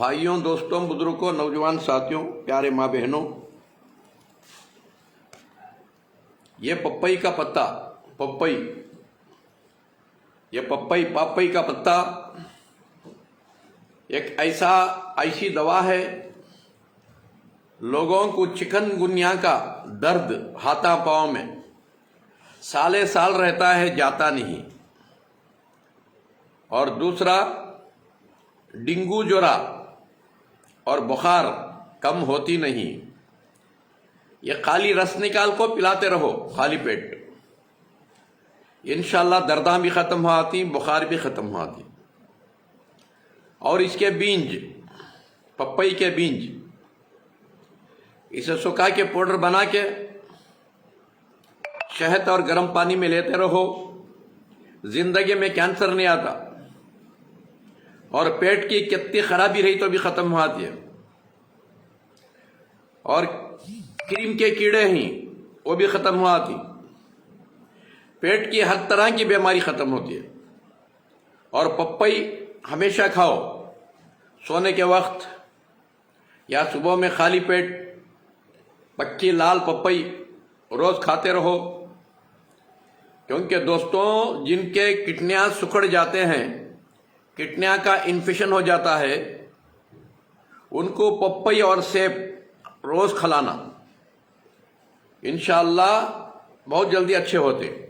بھائیوں، دوستوں، بزرگوں، نوجوان ساتھیوں، پیارے ماں بہنوں، یہ پپئی کا پتا، پپئی کا پتا ایک ایسی دوا ہے، لوگوں کو چکن گنیا کا درد ہاتھوں پاؤں میں سالے سال رہتا ہے، جاتا نہیں۔ اور دوسرا، ڈینگو جرا اور بخار کم ہوتی نہیں۔ یہ خالی رس نکال کو پلاتے رہو خالی پیٹ، انشاءاللہ درداں بھی ختم ہو آتی، بخار بھی ختم ہو آتی۔ اور اس کے بیج، پپئی کے بیج، اسے سکھا کے پاؤڈر بنا کے شہد اور گرم پانی میں لیتے رہو، زندگی میں کینسر نہیں آتا، اور پیٹ کی کتنی خرابی رہی تو بھی ختم ہو آتی ہے، اور کریم کے کیڑے ہیں وہ بھی ختم ہو آتی، پیٹ کی ہر طرح کی بیماری ختم ہوتی ہے۔ اور پپئی ہمیشہ کھاؤ، سونے کے وقت یا صبح میں خالی پیٹ پکی لال پپئی روز کھاتے رہو، کیونکہ دوستوں جن کے کڈنیاں سکڑ جاتے ہیں، کڈنیاں کا انفیکشن ہو جاتا ہے، ان کو پپئی اور سیب روز کھلانا، انشاءاللہ بہت جلدی اچھے ہوتے۔